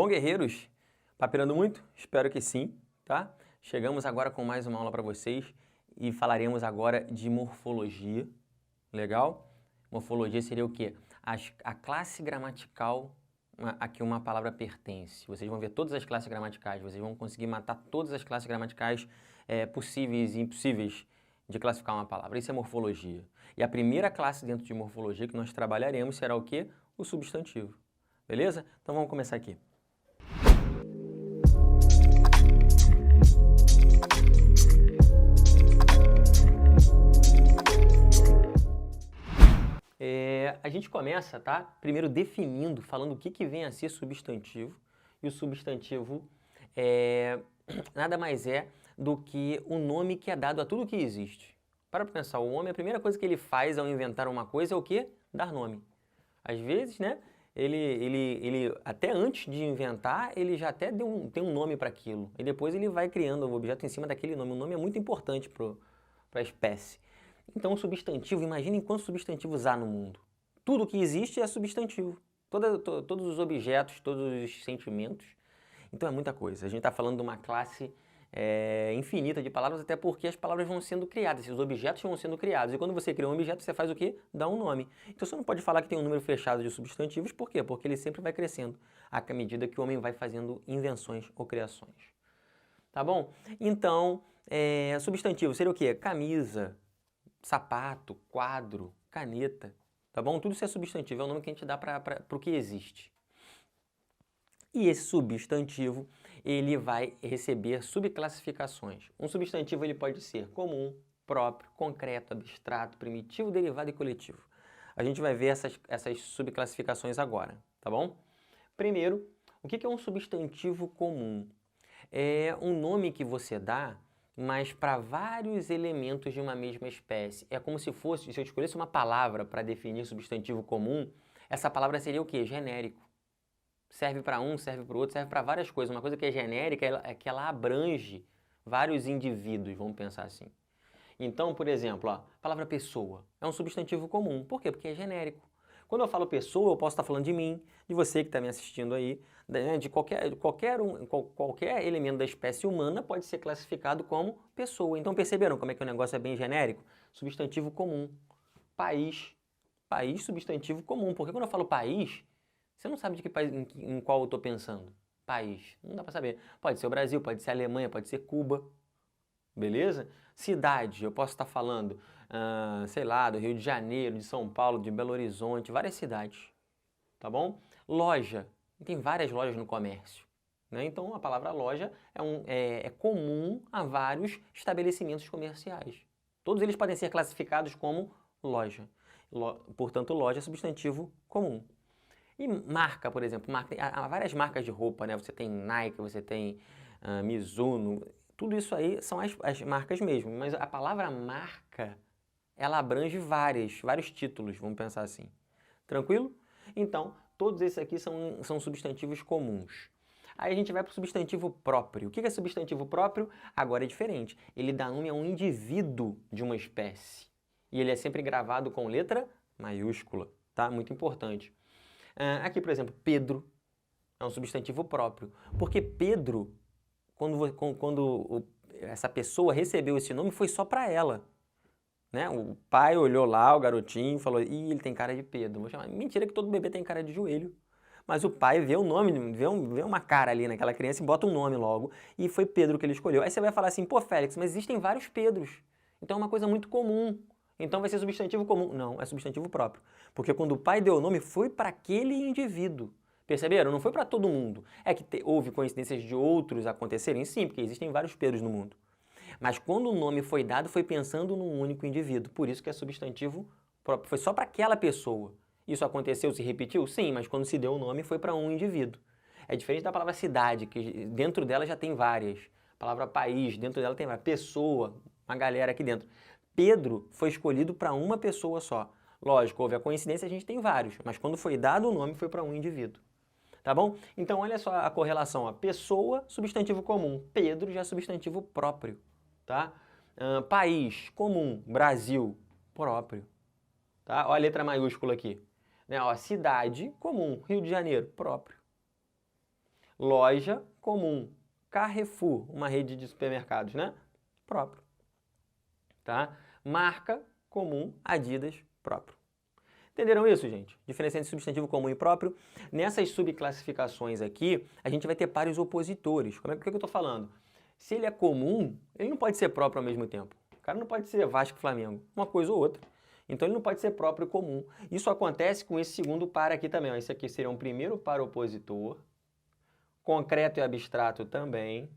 Bom, guerreiros, papeando muito? Espero que sim, tá? Chegamos agora com mais uma aula para vocês e falaremos agora de morfologia, legal? Morfologia seria o quê? A classe gramatical a que uma palavra pertence. Vocês vão ver todas as classes gramaticais, vocês vão conseguir matar todas as classes gramaticais possíveis e impossíveis de classificar uma palavra. Isso é morfologia. E a primeira classe dentro de morfologia que nós trabalharemos será o quê? O substantivo. Beleza? Então vamos começar aqui. A gente começa, tá? Primeiro definindo, falando o que vem a ser substantivo. E o substantivo nada mais é do que o nome que é dado a tudo que existe. Para pensar, o homem, a primeira coisa que ele faz ao inventar uma coisa é o quê? Dar nome. Às vezes, né? Ele até antes de inventar, ele já até tem um nome para aquilo. E depois ele vai criando o objeto em cima daquele nome. O nome é muito importante para a espécie. Então, o substantivo, imaginem quantos substantivos há no mundo. Tudo que existe é substantivo. Todos os objetos, todos os sentimentos. Então, é muita coisa. A gente está falando de uma classe infinita de palavras, até porque as palavras vão sendo criadas, os objetos vão sendo criados. E quando você cria um objeto, você faz o quê? Dá um nome. Então, você não pode falar que tem um número fechado de substantivos. Por quê? Porque ele sempre vai crescendo à medida que o homem vai fazendo invenções ou criações. Tá bom? Então, substantivo seria o quê? Camisa, sapato, quadro, caneta, tá bom? Tudo isso é substantivo, é o nome que a gente dá para o que existe. E esse substantivo, ele vai receber subclassificações. Um substantivo ele pode ser comum, próprio, concreto, abstrato, primitivo, derivado e coletivo. A gente vai ver essas subclassificações agora, tá bom? Primeiro, o que é um substantivo comum? É um nome que você dá, mas para vários elementos de uma mesma espécie. É como se fosse, se eu escolhesse uma palavra para definir substantivo comum, essa palavra seria o quê? Genérico. Serve para um, serve para o outro, serve para várias coisas. Uma coisa que é genérica é que ela abrange vários indivíduos, vamos pensar assim. Então, por exemplo, a palavra pessoa é um substantivo comum. Por quê? Porque é genérico. Quando eu falo pessoa, eu posso estar falando de mim, de você que está me assistindo aí, de qualquer elemento da espécie humana pode ser classificado como pessoa. Então perceberam como é que o negócio é bem genérico? Substantivo comum. País. País, substantivo comum. Porque quando eu falo país, você não sabe de que país, em qual eu estou pensando. País. Não dá para saber. Pode ser o Brasil, pode ser a Alemanha, pode ser Cuba. Beleza? Cidade, eu posso estar falando, sei lá, do Rio de Janeiro, de São Paulo, de Belo Horizonte, várias cidades, tá bom? Loja, tem várias lojas no comércio, né? Então a palavra loja é comum a vários estabelecimentos comerciais. Todos eles podem ser classificados como loja. Portanto, loja é substantivo comum. E marca, por exemplo, há várias marcas de roupa, né? Você tem Nike, você tem Mizuno. Tudo isso aí são as marcas mesmo, mas a palavra marca, ela abrange vários títulos, vamos pensar assim. Tranquilo? Então, todos esses aqui são substantivos comuns. Aí a gente vai para o substantivo próprio. O que é substantivo próprio? Agora é diferente. Ele dá nome a um indivíduo de uma espécie. E ele é sempre gravado com letra maiúscula, tá? Muito importante. Aqui, por exemplo, Pedro é um substantivo próprio. Porque Pedro, quando essa pessoa recebeu esse nome, foi só para ela. Né? O pai olhou lá, o garotinho, falou, ih, ele tem cara de Pedro. Vou chamar. Mentira que todo bebê tem cara de joelho. Mas o pai vê o nome, vê uma cara ali naquela criança e bota um nome logo. E foi Pedro que ele escolheu. Aí você vai falar assim, pô, Félix, mas existem vários Pedros. Então é uma coisa muito comum. Então vai ser substantivo comum. Não, é substantivo próprio. Porque quando o pai deu o nome, foi para aquele indivíduo. Perceberam? Não foi para todo mundo. É que houve coincidências de outros acontecerem? Sim, porque existem vários Pedros no mundo. Mas quando o nome foi dado, foi pensando num único indivíduo. Por isso que é substantivo próprio. Foi só para aquela pessoa. Isso aconteceu, se repetiu? Sim, mas quando se deu o nome, foi para um indivíduo. É diferente da palavra cidade, que dentro dela já tem várias. A palavra país, dentro dela tem várias. Pessoa, uma galera aqui dentro. Pedro foi escolhido para uma pessoa só. Lógico, houve a coincidência, a gente tem vários. Mas quando foi dado o nome, foi para um indivíduo. Tá bom? Então, olha só a correlação. A pessoa, substantivo comum. Pedro já é substantivo próprio. Tá? País, comum. Brasil, próprio. Tá? Olha a letra maiúscula aqui. Né? Ó, cidade, comum. Rio de Janeiro, próprio. Loja comum. Carrefour, uma rede de supermercados, né? Próprio. Tá? Marca comum, Adidas, próprio. Entenderam isso, gente? Diferença entre substantivo comum e próprio. Nessas subclassificações aqui, a gente vai ter pares opositores. O que eu estou falando? Se ele é comum, ele não pode ser próprio ao mesmo tempo. O cara não pode ser Vasco e Flamengo, uma coisa ou outra. Então ele não pode ser próprio e comum. Isso acontece com esse segundo par aqui também. Esse aqui seria um primeiro par opositor. Concreto e abstrato também.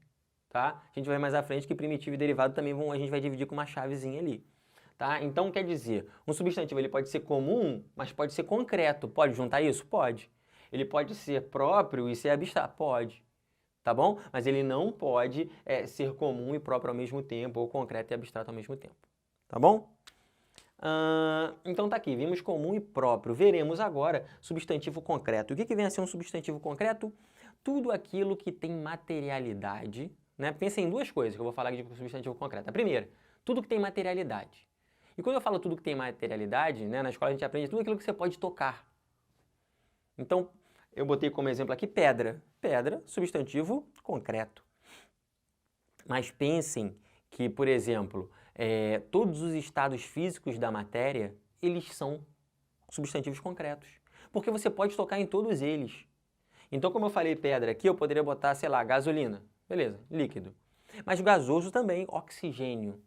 Tá? A gente vai mais à frente que primitivo e derivado também a gente vai dividir com uma chavezinha ali. Tá? Então, quer dizer, um substantivo ele pode ser comum, mas pode ser concreto. Pode juntar isso? Pode. Ele pode ser próprio e ser abstrato? Pode. Tá bom? Mas ele não pode ser comum e próprio ao mesmo tempo, ou concreto e abstrato ao mesmo tempo. Tá bom? Então tá aqui, vimos comum e próprio. Veremos agora substantivo concreto. O que vem a ser um substantivo concreto? Tudo aquilo que tem materialidade, né? Pensa em duas coisas que eu vou falar aqui de substantivo concreto. A primeira, tudo que tem materialidade. E quando eu falo tudo que tem materialidade, né, na escola a gente aprende tudo aquilo que você pode tocar. Então, eu botei como exemplo aqui pedra. Pedra, substantivo concreto. Mas pensem que, por exemplo, todos os estados físicos da matéria, eles são substantivos concretos. Porque você pode tocar em todos eles. Então, como eu falei pedra aqui, eu poderia botar, sei lá, gasolina. Beleza, líquido. Mas gasoso também, oxigênio.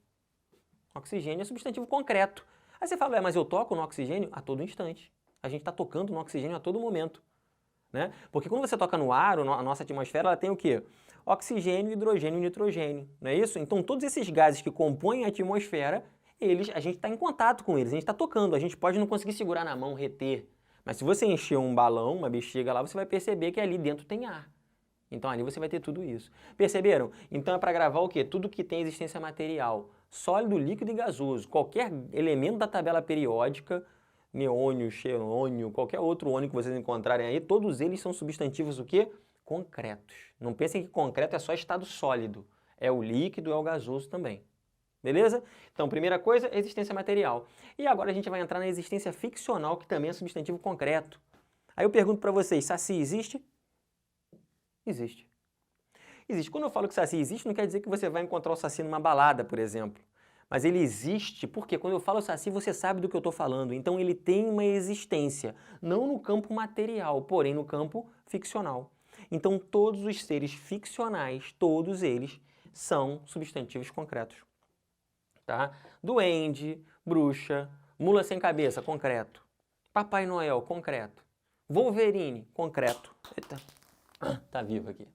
Oxigênio é substantivo concreto. Aí você fala, mas eu toco no oxigênio a todo instante. A gente está tocando no oxigênio a todo momento. Né? Porque quando você toca no ar, a nossa atmosfera ela tem o quê? Oxigênio, hidrogênio e nitrogênio. Não é isso? Então todos esses gases que compõem a atmosfera, a gente está em contato com eles, a gente está tocando. A gente pode não conseguir segurar na mão, reter. Mas se você encher um balão, uma bexiga lá, você vai perceber que ali dentro tem ar. Então ali você vai ter tudo isso. Perceberam? Então é para gravar o quê? Tudo que tem existência material. Sólido, líquido e gasoso. Qualquer elemento da tabela periódica, neônio, xenônio, qualquer outro ônio que vocês encontrarem aí, todos eles são substantivos o quê? Concretos. Não pensem que concreto é só estado sólido. É o líquido, é o gasoso também. Beleza? Então, primeira coisa, existência material. E agora a gente vai entrar na existência ficcional, que também é substantivo concreto. Aí eu pergunto para vocês, Saci existe? Existe. Existe. Quando eu falo que Saci existe, não quer dizer que você vai encontrar o Saci numa balada, por exemplo. Mas ele existe porque quando eu falo Saci, você sabe do que eu estou falando. Então ele tem uma existência, não no campo material, porém no campo ficcional. Então todos os seres ficcionais, todos eles, são substantivos concretos. Tá? Duende, bruxa, mula sem cabeça, concreto. Papai Noel, concreto. Wolverine, concreto. Eita, tá vivo aqui.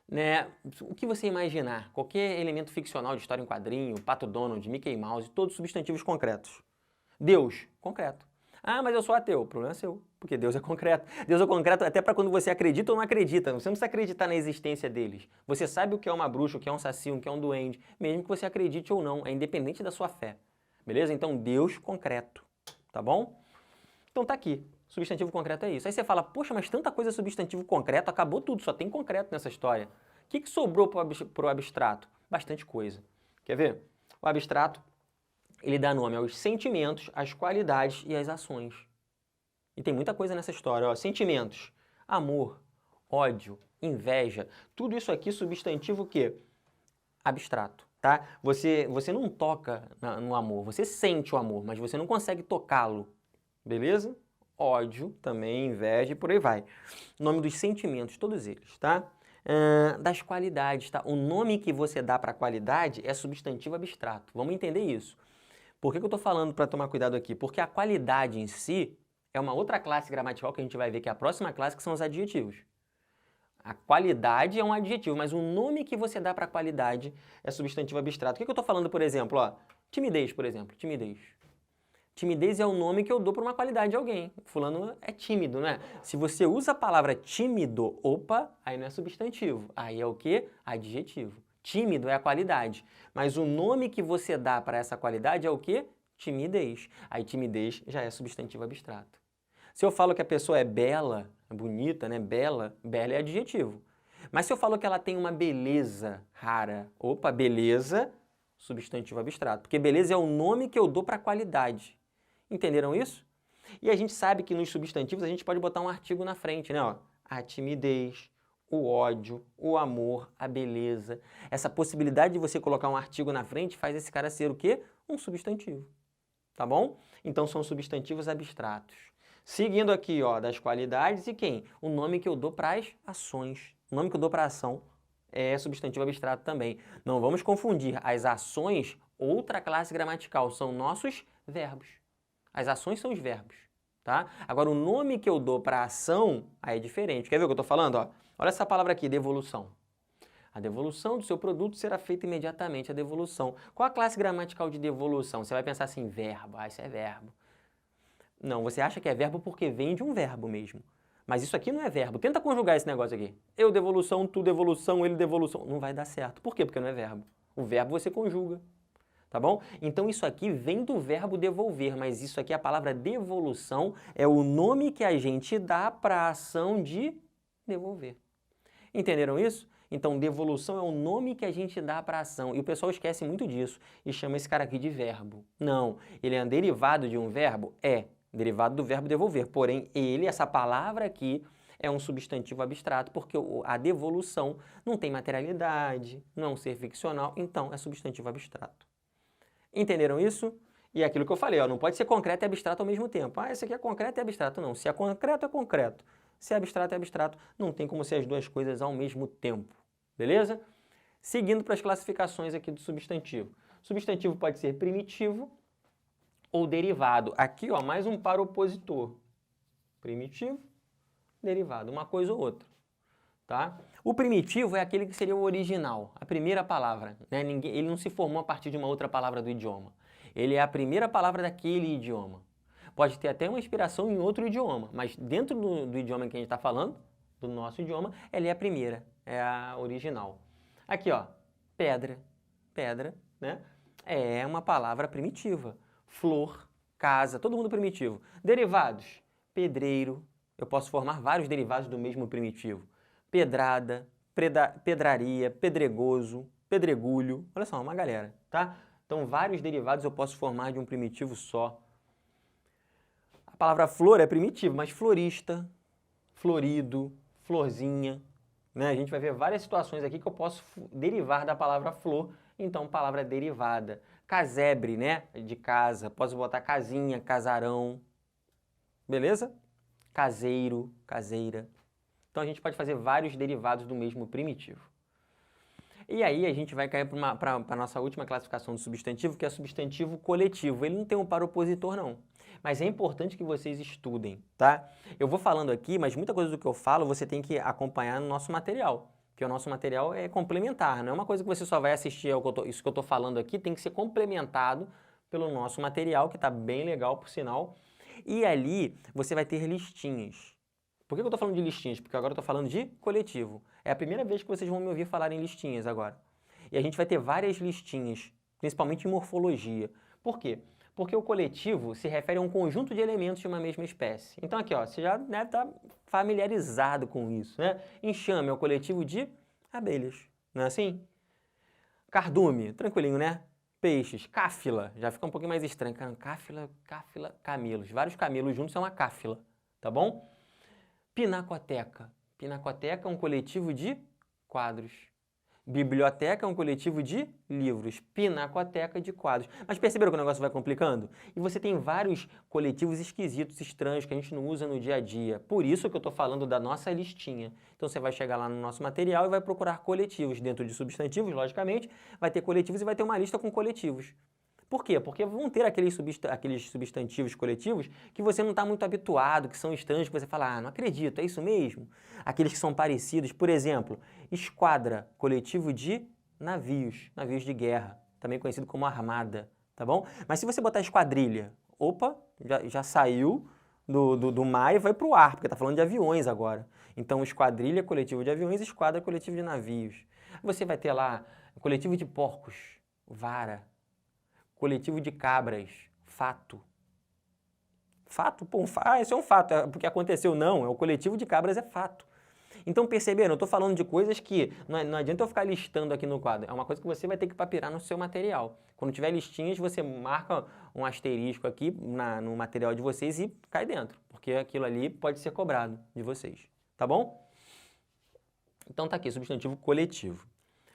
Né? O que você imaginar, qualquer elemento ficcional de história em quadrinho, Pato Donald, Mickey Mouse, todos substantivos concretos. Deus, concreto. Ah, mas eu sou ateu. O problema é seu, porque Deus é concreto. Deus é concreto até para quando você acredita ou não acredita. Você não precisa acreditar na existência deles. Você sabe o que é uma bruxa, o que é um saci, o que é um duende, mesmo que você acredite ou não. É independente da sua fé. Beleza? Então, Deus concreto. Tá bom? Então tá aqui. Substantivo concreto é isso. Aí você fala, poxa, mas tanta coisa substantivo concreto, acabou tudo, só tem concreto nessa história. O que sobrou para o abstrato? Bastante coisa. Quer ver? O abstrato, ele dá nome aos sentimentos, às qualidades e às ações. E tem muita coisa nessa história. Ó. Sentimentos, amor, ódio, inveja, tudo isso aqui substantivo o quê? Abstrato. Tá? Você não toca no amor, você sente o amor, mas você não consegue tocá-lo. Beleza? Ódio, também, inveja e por aí vai. Nome dos sentimentos, todos eles, tá? Das qualidades, tá? O nome que você dá para a qualidade é substantivo abstrato. Vamos entender isso. Por que eu estou falando para tomar cuidado aqui? Porque a qualidade em si é uma outra classe gramatical que a gente vai ver que é a próxima classe, que são os adjetivos. A qualidade é um adjetivo, mas o nome que você dá para a qualidade é substantivo abstrato. O que eu estou falando, por exemplo? Ó, timidez, por exemplo. Timidez. Timidez é o nome que eu dou para uma qualidade de alguém. Fulano é tímido, né? Se você usa a palavra tímido, opa, aí não é substantivo. Aí é o quê? Adjetivo. Tímido é a qualidade. Mas o nome que você dá para essa qualidade é o quê? Timidez. Aí timidez já é substantivo abstrato. Se eu falo que a pessoa é bela, é bonita, né? Bela é adjetivo. Mas se eu falo que ela tem uma beleza rara, opa, beleza, substantivo abstrato. Porque beleza é o nome que eu dou para a qualidade. Entenderam isso? E a gente sabe que nos substantivos a gente pode botar um artigo na frente, né? Ó, a timidez, o ódio, o amor, a beleza. Essa possibilidade de você colocar um artigo na frente faz esse cara ser o quê? Um substantivo. Tá bom? Então são substantivos abstratos. Seguindo aqui, ó, das qualidades e quem? O nome que eu dou para as ações. O nome que eu dou para a ação é substantivo abstrato também. Não vamos confundir as ações, outra classe gramatical, são nossos verbos. As ações são os verbos, tá? Agora o nome que eu dou para a ação aí é diferente. Quer ver o que eu estou falando? Ó? Olha essa palavra aqui, devolução. A devolução do seu produto será feita imediatamente, a devolução. Qual a classe gramatical de devolução? Você vai pensar assim, verbo, isso é verbo. Não, você acha que é verbo porque vem de um verbo mesmo. Mas isso aqui não é verbo. Tenta conjugar esse negócio aqui. Eu devolução, tu devolução, ele devolução. Não vai dar certo. Por quê? Porque não é verbo. O verbo você conjuga. Tá bom? Então isso aqui vem do verbo devolver, mas isso aqui, a palavra devolução, é o nome que a gente dá para a ação de devolver. Entenderam isso? Então, devolução é o nome que a gente dá para a ação. E o pessoal esquece muito disso e chama esse cara aqui de verbo. Não, ele é um derivado de um verbo? É, derivado do verbo devolver. Porém, ele, essa palavra aqui, é um substantivo abstrato, porque a devolução não tem materialidade, não é um ser ficcional, então é substantivo abstrato. Entenderam isso? E é aquilo que eu falei, ó, não pode ser concreto e abstrato ao mesmo tempo. Ah, esse aqui é concreto e abstrato. Não, se é concreto, é concreto. Se é abstrato, não tem como ser as duas coisas ao mesmo tempo. Beleza? Seguindo para as classificações aqui do substantivo. Substantivo pode ser primitivo ou derivado. Aqui, ó, mais um para opositor. Primitivo, derivado, uma coisa ou outra. Tá? O primitivo é aquele que seria o original, a primeira palavra. Né? Ele não se formou a partir de uma outra palavra do idioma. Ele é a primeira palavra daquele idioma. Pode ter até uma inspiração em outro idioma, mas dentro do idioma que a gente está falando, do nosso idioma, ela é a primeira, é a original. Aqui, ó, pedra. Pedra, né? É uma palavra primitiva. Flor, casa, todo mundo primitivo. Derivados, pedreiro. Eu posso formar vários derivados do mesmo primitivo. Pedrada, pedraria, pedregoso, pedregulho. Olha só, uma galera, tá? Então, vários derivados eu posso formar de um primitivo só. A palavra flor é primitiva, mas florista, florido, florzinha, né? A gente vai ver várias situações aqui que eu posso derivar da palavra flor, então palavra derivada. Casebre, né? De casa, posso botar casinha, casarão, beleza? Caseiro, caseira. Então a gente pode fazer vários derivados do mesmo primitivo. E aí a gente vai cair para a nossa última classificação do substantivo, que é substantivo coletivo. Ele não tem um paropositor, não. Mas é importante que vocês estudem, tá? Eu vou falando aqui, mas muita coisa do que eu falo você tem que acompanhar no nosso material. Porque o nosso material é complementar, não é uma coisa que você só vai assistir isso que eu estou falando aqui, tem que ser complementado pelo nosso material, que está bem legal, por sinal. E ali você vai ter listinhas. Por que eu estou falando de listinhas? Porque agora eu estou falando de coletivo. É a primeira vez que vocês vão me ouvir falar em listinhas agora. E a gente vai ter várias listinhas, principalmente em morfologia. Por quê? Porque o coletivo se refere a um conjunto de elementos de uma mesma espécie. Então aqui, ó, você já deve estar familiarizado com isso, né? Enxame é o coletivo de abelhas, não é assim? Cardume, tranquilinho, né? Peixes, cáfila, já fica um pouquinho mais estranho. Cáfila, camelos. Vários camelos juntos é uma cáfila, tá bom? Pinacoteca. Pinacoteca é um coletivo de quadros. Biblioteca é um coletivo de livros. Pinacoteca de quadros. Mas perceberam que o negócio vai complicando? E você tem vários coletivos esquisitos, estranhos, que a gente não usa no dia a dia. Por isso que eu estou falando da nossa listinha. Então você vai chegar lá no nosso material e vai procurar coletivos. Dentro de substantivos, logicamente, vai ter coletivos e vai ter uma lista com coletivos. Por quê? Porque vão ter aqueles substantivos coletivos que você não está muito habituado, que são estranhos, que você fala, ah, não acredito, é isso mesmo? Aqueles que são parecidos, por exemplo, esquadra, coletivo de navios, navios de guerra, também conhecido como armada, tá bom? Mas se você botar esquadrilha, opa, já saiu do mar e vai para o ar, porque está falando de aviões agora. Então, esquadrilha, coletivo de aviões, esquadra, coletivo de navios. Você vai ter lá coletivo de porcos, vara. Coletivo de cabras, fato. Fato? Pô, isso é um fato, é porque aconteceu. Não, é o coletivo de cabras é fato. Então perceberam, eu estou falando de coisas que não adianta eu ficar listando aqui no quadro. É uma coisa que você vai ter que papirar no seu material. Quando tiver listinhas, você marca um asterisco aqui no material de vocês e cai dentro. Porque aquilo ali pode ser cobrado de vocês. Tá bom? Então tá aqui, substantivo coletivo.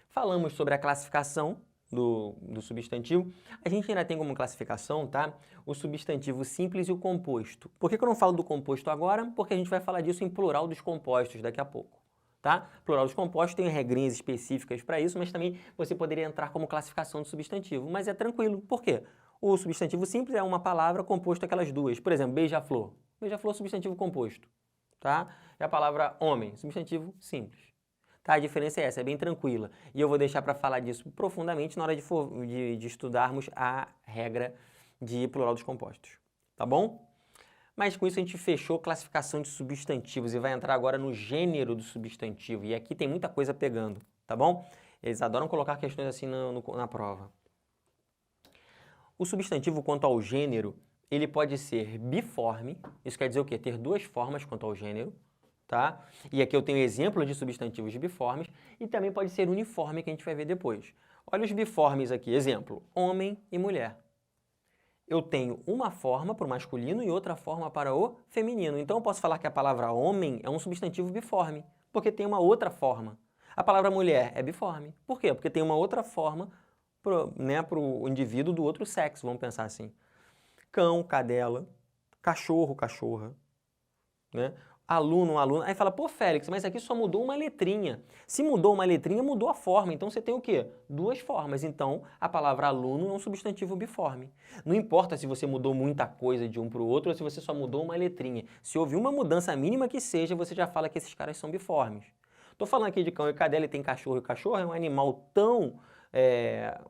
Falamos sobre a classificação do substantivo. A gente ainda tem como classificação, tá? O substantivo simples e o composto. Por que eu não falo do composto agora? Porque a gente vai falar disso em plural dos compostos daqui a pouco, tá? Plural dos compostos tem regrinhas específicas para isso, mas também você poderia entrar como classificação do substantivo. Mas é tranquilo. Por quê? O substantivo simples é uma palavra composta aquelas duas. Por exemplo, beija-flor. Beija-flor é substantivo composto, tá? E a palavra homem, substantivo simples. Tá? A diferença é essa, é bem tranquila. E eu vou deixar para falar disso profundamente na hora de estudarmos a regra de plural dos compostos. Tá bom? Mas com isso a gente fechou a classificação de substantivos e vai entrar agora no gênero do substantivo. E aqui tem muita coisa pegando, tá bom? Eles adoram colocar questões assim na prova. O substantivo quanto ao gênero, ele pode ser biforme. Isso quer dizer o quê? Ter duas formas quanto ao gênero. Tá? E aqui eu tenho exemplos de substantivos biformes e também pode ser uniforme, que a gente vai ver depois. Olha os biformes aqui, exemplo, homem e mulher. Eu tenho uma forma para o masculino e outra forma para o feminino. Então eu posso falar que a palavra homem é um substantivo biforme, porque tem uma outra forma. A palavra mulher é biforme. Por quê? Porque tem uma outra forma para o indivíduo do outro sexo, vamos pensar assim. Cão, cadela, cachorro, cachorra, né? Aluno, aluna. Aí fala, pô, Félix, mas aqui só mudou uma letrinha. Se mudou uma letrinha, mudou a forma. Então você tem o quê? Duas formas. Então a palavra aluno é um substantivo biforme. Não importa se você mudou muita coisa de um para o outro ou se você só mudou uma letrinha. Se houve uma mudança mínima que seja, você já fala que esses caras são biformes. Estou falando aqui de cão e cadela e tem cachorro e cachorro. É um animal tão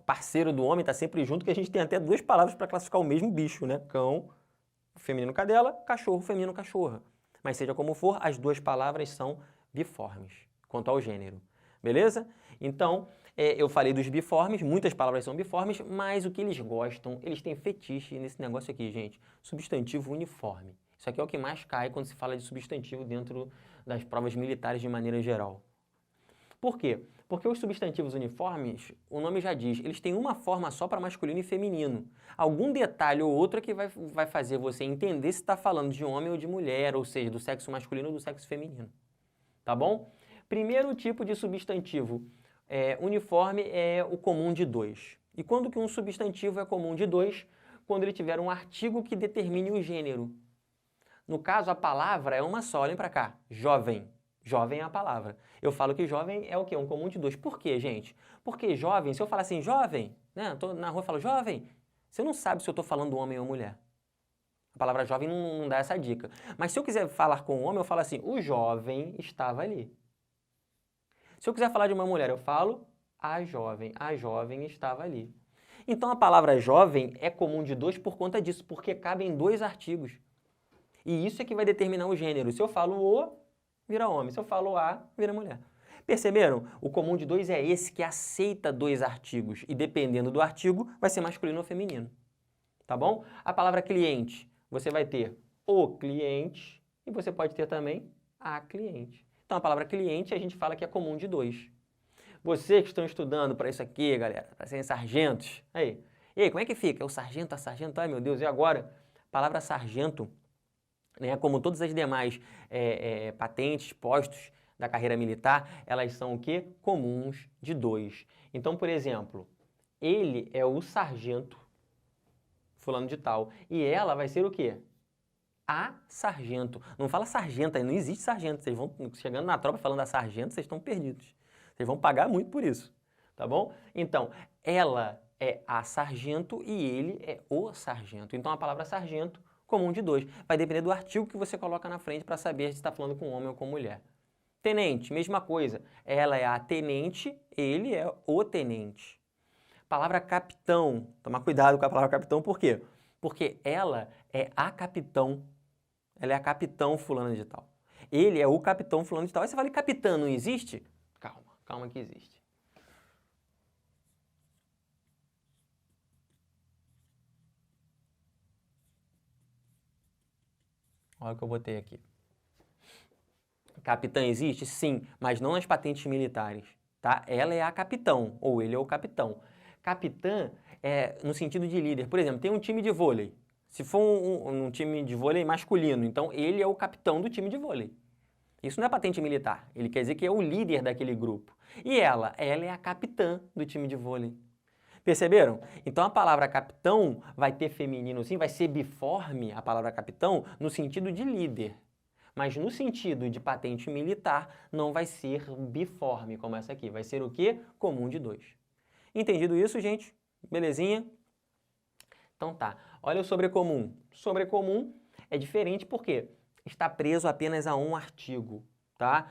parceiro do homem, está sempre junto, que a gente tem até duas palavras para classificar o mesmo bicho, né? Cão, feminino cadela, cachorro, feminino cachorra. Mas seja como for, as duas palavras são biformes, quanto ao gênero. Beleza? Então, eu falei dos biformes, muitas palavras são biformes, mas o que eles gostam, eles têm fetiche nesse negócio aqui, gente. Substantivo uniforme. Isso aqui é o que mais cai quando se fala de substantivo dentro das provas militares de maneira geral. Por quê? Porque os substantivos uniformes, o nome já diz, eles têm uma forma só para masculino e feminino. Algum detalhe ou outro é que vai fazer você entender se está falando de homem ou de mulher, ou seja, do sexo masculino ou do sexo feminino. Tá bom? Primeiro tipo de substantivo uniforme é o comum de dois. E quando que um substantivo é comum de dois? Quando ele tiver um artigo que determine o gênero. No caso, a palavra é uma só, olhem para cá, jovem. Jovem é a palavra. Eu falo que jovem é o quê? Um comum de dois. Por quê, gente? Porque jovem, se eu falar assim, jovem, né? Tô na rua e falo jovem, você não sabe se eu estou falando homem ou mulher. A palavra jovem não dá essa dica. Mas se eu quiser falar com um homem, eu falo assim, o jovem estava ali. Se eu quiser falar de uma mulher, eu falo a jovem estava ali. Então a palavra jovem é comum de dois por conta disso, porque cabem dois artigos. E isso é que vai determinar o gênero. Se eu falo o, vira homem. Se eu falo a, vira mulher. Perceberam? O comum de dois é esse que aceita dois artigos. E dependendo do artigo, vai ser masculino ou feminino. Tá bom? A palavra cliente, você vai ter o cliente e você pode ter também a cliente. Então, a palavra cliente, a gente fala que é comum de dois. Vocês que estão estudando para isso aqui, galera, para serem sargentos, aí. E aí, como é que fica? O sargento, a sargento, ai meu Deus, e agora? A palavra sargento, né, como todas as demais patentes, postos da carreira militar, elas são o quê? Comuns de dois. Então, por exemplo, ele é o sargento fulano de tal. E ela vai ser o quê? A sargento. Não fala sargenta, não existe sargento. Vocês vão chegando na tropa falando da sargento, vocês estão perdidos. Vocês vão pagar muito por isso, tá bom? Então, ela é a sargento e ele é o sargento. Então, a palavra sargento, comum de dois. Vai depender do artigo que você coloca na frente para saber se está falando com homem ou com mulher. Tenente, mesma coisa. Ela é a tenente, ele é o tenente. Palavra capitão. Tomar cuidado com a palavra capitão, por quê? Porque ela é a capitão. Ela é a capitão fulano de tal. Ele é o capitão fulano de tal. Aí você fala, capitã não existe? Calma, calma que existe. Olha o que eu botei aqui. Capitã existe? Sim, mas não nas patentes militares. Tá? Ela é a capitão, ou ele é o capitão. Capitã é no sentido de líder. Por exemplo, tem um time de vôlei. Se for um time de vôlei masculino, então ele é o capitão do time de vôlei. Isso não é patente militar. Ele quer dizer que é o líder daquele grupo. E ela é a capitã do time de vôlei. Perceberam? Então a palavra capitão vai ter feminino sim, vai ser biforme a palavra capitão no sentido de líder. Mas no sentido de patente militar não vai ser biforme como essa aqui. Vai ser o quê? Comum de dois. Entendido isso, gente? Belezinha? Então tá. Olha o sobrecomum. Sobrecomum é diferente porque está preso apenas a um artigo, tá?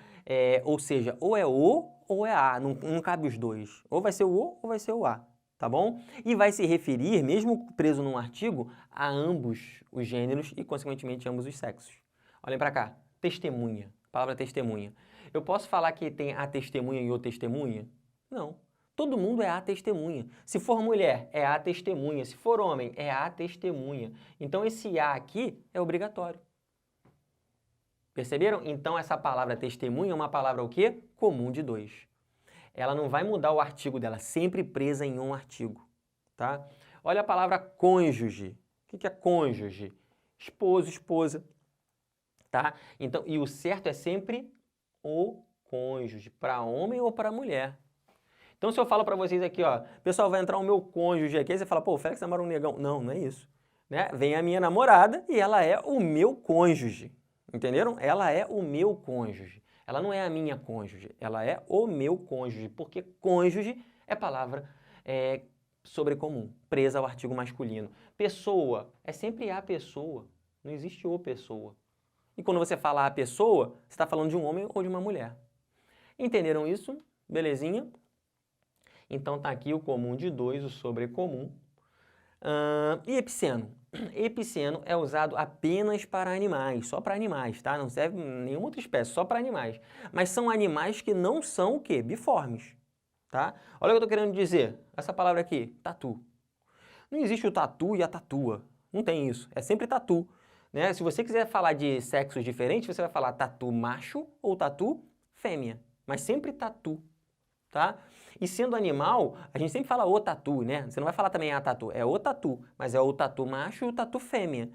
Ou seja, ou é o ou é a, não cabe os dois. Ou vai ser o ou vai ser o a, tá bom? E vai se referir, mesmo preso num artigo, a ambos os gêneros e, consequentemente, ambos os sexos. Olhem para cá. Testemunha. Palavra testemunha. Eu posso falar que tem a testemunha e o testemunha? Não. Todo mundo é a testemunha. Se for mulher, é a testemunha. Se for homem, é a testemunha. Então, esse a aqui é obrigatório. Perceberam? Então, essa palavra testemunha é uma palavra o quê? Comum de dois. Ela não vai mudar o artigo dela, sempre presa em um artigo, tá? Olha a palavra cônjuge. O que é cônjuge? Esposo, esposa, tá? Então, e o certo é sempre o cônjuge, para homem ou para mulher. Então, se eu falo para vocês aqui, ó, pessoal, vai entrar o meu cônjuge aqui, aí você fala, pô, o Félix namora um negão. Não, não é isso. Né? Vem a minha namorada e ela é o meu cônjuge. Entenderam? Ela é o meu cônjuge. Ela não é a minha cônjuge, ela é o meu cônjuge, porque cônjuge é palavra sobrecomum, presa ao artigo masculino. Pessoa é sempre a pessoa, não existe o pessoa. E quando você fala a pessoa, você está falando de um homem ou de uma mulher. Entenderam isso? Belezinha? Então tá aqui o comum de dois, o sobrecomum. E epiceno? Epiceno é usado apenas para animais, só para animais, tá? Não serve nenhuma outra espécie, só para animais. Mas são animais que não são o quê? Biformes, tá? Olha o que eu estou querendo dizer. Essa palavra aqui, tatu. Não existe o tatu e a tatua. Não tem isso. É sempre tatu. Né? Se você quiser falar de sexos diferentes, você vai falar tatu macho ou tatu fêmea. Mas sempre tatu, tá? E sendo animal, a gente sempre fala o tatu, né? Você não vai falar também a tatu, é o tatu, mas é o tatu macho e o tatu fêmea.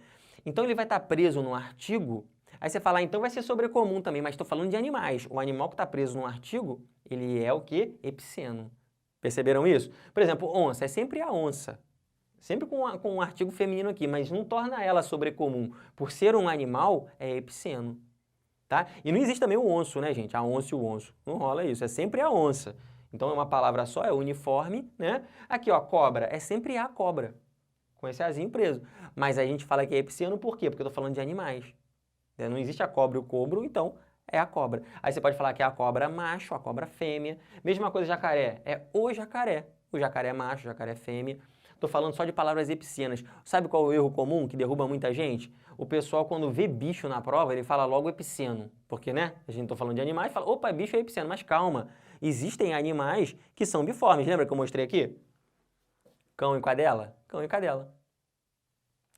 Então ele vai estar preso num artigo, aí você fala, então vai ser sobrecomum também, mas estou falando de animais. O animal que está preso num artigo, ele é o quê? Epiceno. Perceberam isso? Por exemplo, onça, é sempre a onça. Sempre com um artigo feminino aqui, mas não torna ela sobrecomum. Por ser um animal, é epiceno. Tá? E não existe também o onço, né, gente? A onça e o onço. Não rola isso, é sempre a onça. Então é uma palavra só, é uniforme, né? Aqui, ó, cobra, é sempre a cobra, com esse azinho preso. Mas a gente fala que é epiceno por quê? Porque eu tô falando de animais. Não existe a cobra e o cobro, então é a cobra. Aí você pode falar que é a cobra macho, a cobra fêmea. Mesma coisa jacaré, é o jacaré. O jacaré macho, o jacaré fêmea. Tô falando só de palavras epicenas. Sabe qual é o erro comum que derruba muita gente? O pessoal, quando vê bicho na prova, ele fala logo epiceno. Porque, né? A gente tá falando de animais, fala, opa, bicho é epiceno. Mas calma, existem animais que são biformes. Lembra que eu mostrei aqui? Cão e cadela? Cão e cadela.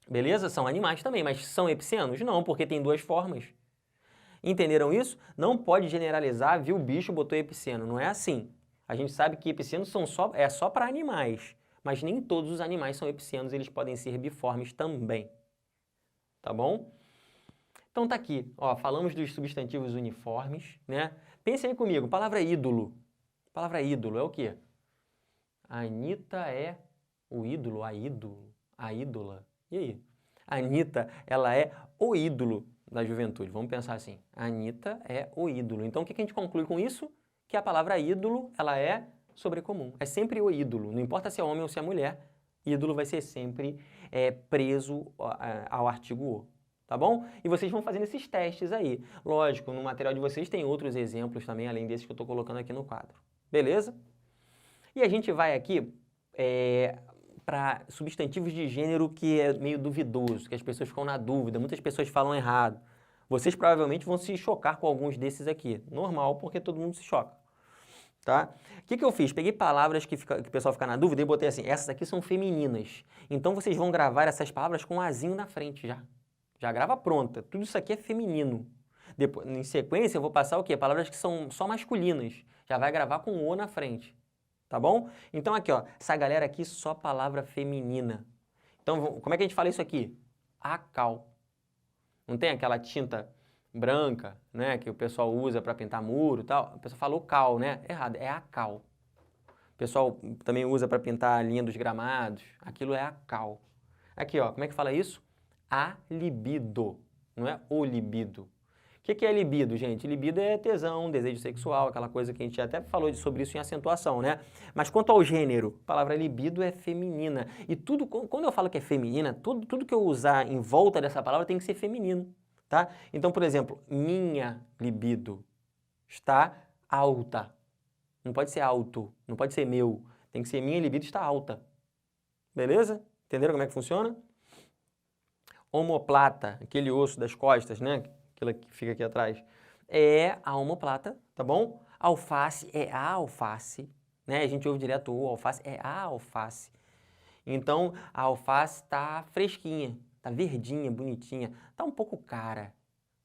Beleza? São animais também, mas são epicenos? Não, porque tem duas formas. Entenderam isso? Não pode generalizar, viu o bicho, botou epiceno. Não é assim. A gente sabe que epicenos são só para animais. Mas nem todos os animais são epicenos, eles podem ser biformes também. Tá bom? Então tá aqui, ó, falamos dos substantivos uniformes, né? Pensem aí comigo, palavra ídolo. Palavra ídolo é o quê? A Anitta é o ídolo, a ídola. E aí? A Anitta, ela é o ídolo da juventude. Vamos pensar assim. A Anitta é o ídolo. Então o que a gente conclui com isso? Que a palavra ídolo, ela é sobrecomum. É sempre o ídolo. Não importa se é homem ou se é mulher, ídolo vai ser sempre preso ao artigo o. Tá bom? E vocês vão fazendo esses testes aí. Lógico, no material de vocês tem outros exemplos também, além desses que eu estou colocando aqui no quadro. Beleza? E a gente vai aqui para substantivos de gênero que é meio duvidoso, que as pessoas ficam na dúvida, muitas pessoas falam errado. Vocês provavelmente vão se chocar com alguns desses aqui. Normal, porque todo mundo se choca. Tá? O que eu fiz? Peguei palavras que o pessoal fica na dúvida e botei assim, essas aqui são femininas. Então vocês vão gravar essas palavras com um azinho na frente já. Já grava pronta. Tudo isso aqui é feminino. Depois, em sequência, eu vou passar o quê? Palavras que são só masculinas. Já vai gravar com o na frente. Tá bom? Então aqui, ó, essa galera aqui só palavra feminina. Então, como é que a gente fala isso aqui? Acal. Não tem aquela tinta branca, né, que o pessoal usa para pintar muro e tal, a pessoa falou cal, né? Errado, é a cal. O pessoal também usa para pintar a linha dos gramados, aquilo é a cal. Aqui, ó, como é que fala isso? A libido, não é o libido. O que é libido, gente? Libido é tesão, desejo sexual, aquela coisa que a gente até falou sobre isso em acentuação, né? Mas quanto ao gênero, a palavra libido é feminina. E tudo, quando eu falo que é feminina, tudo que eu usar em volta dessa palavra tem que ser feminino, tá? Então, por exemplo, minha libido está alta. Não pode ser alto, não pode ser meu. Tem que ser minha libido está alta. Beleza? Entenderam como é que funciona? Omoplata, aquele osso das costas, né? Aquilo que fica aqui atrás, é a omoplata, tá bom? Alface é a alface, né? A gente ouve direto o alface, é a alface. Então, a alface tá fresquinha, tá verdinha, bonitinha, tá um pouco cara.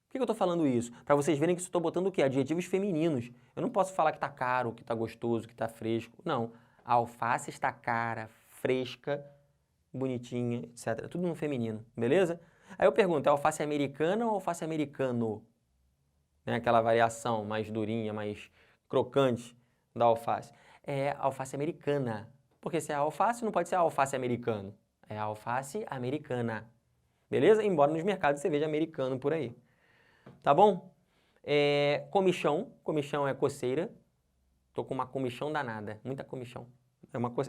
Por que eu tô falando isso? Para vocês verem que eu estou botando o quê? Adjetivos femininos. Eu não posso falar que tá caro, que tá gostoso, que tá fresco. Não. A alface está cara, fresca, bonitinha, etc. Tudo no feminino, beleza? Aí eu pergunto, é alface americana ou alface americano? Né? Aquela variação mais durinha, mais crocante da alface. É alface americana. Porque se é alface, não pode ser alface americano. É alface americana. Beleza? Embora nos mercados você veja americano por aí. Tá bom? Comichão. Comichão é coceira. Tô com uma comichão danada. Muita comichão.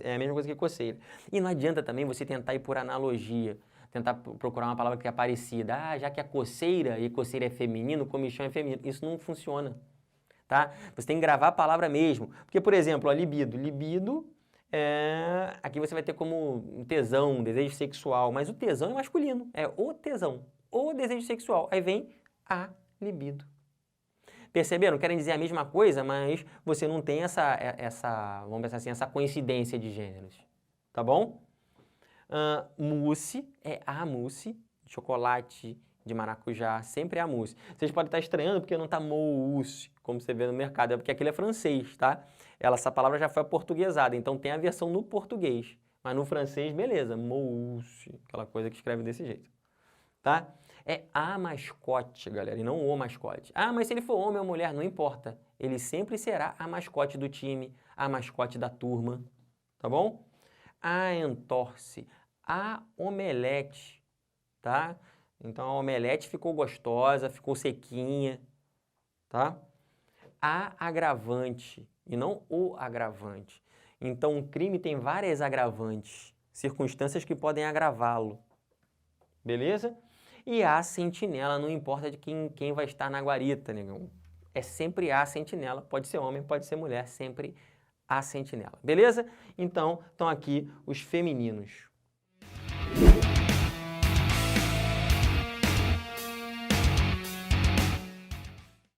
É a mesma coisa que coceira. E não adianta também você tentar ir por analogia, tentar procurar uma palavra que é parecida. Ah, já que é coceira e coceira é feminino, comichão é feminino. Isso não funciona, tá? Você tem que gravar a palavra mesmo. Porque, por exemplo, a libido. Libido, aqui você vai ter como tesão, desejo sexual, mas o tesão é masculino. É o tesão, o desejo sexual. Aí vem a libido. Perceberam? Querem dizer a mesma coisa, mas você não tem vamos pensar assim, essa coincidência de gêneros. Tá bom? Mousse é a mousse, chocolate de maracujá, sempre é a mousse. Vocês podem estar estranhando porque não está mousse, como você vê no mercado, é porque aquilo é francês, tá? Essa palavra já foi aportuguesada, então tem a versão no português. Mas no francês, beleza, mousse, aquela coisa que escreve desse jeito, tá? É a mascote, galera, e não o mascote. Ah, mas se ele for homem ou mulher, não importa. Ele sempre será a mascote do time, a mascote da turma, tá bom? A entorse, a omelete, tá? Então a omelete ficou gostosa, ficou sequinha, tá? A agravante, e não o agravante. Então um crime tem várias agravantes, circunstâncias que podem agravá-lo, beleza? E a sentinela, não importa de quem vai estar na guarita, negão. É sempre a sentinela, pode ser homem, pode ser mulher, sempre a sentinela. Beleza? Então, estão aqui os femininos.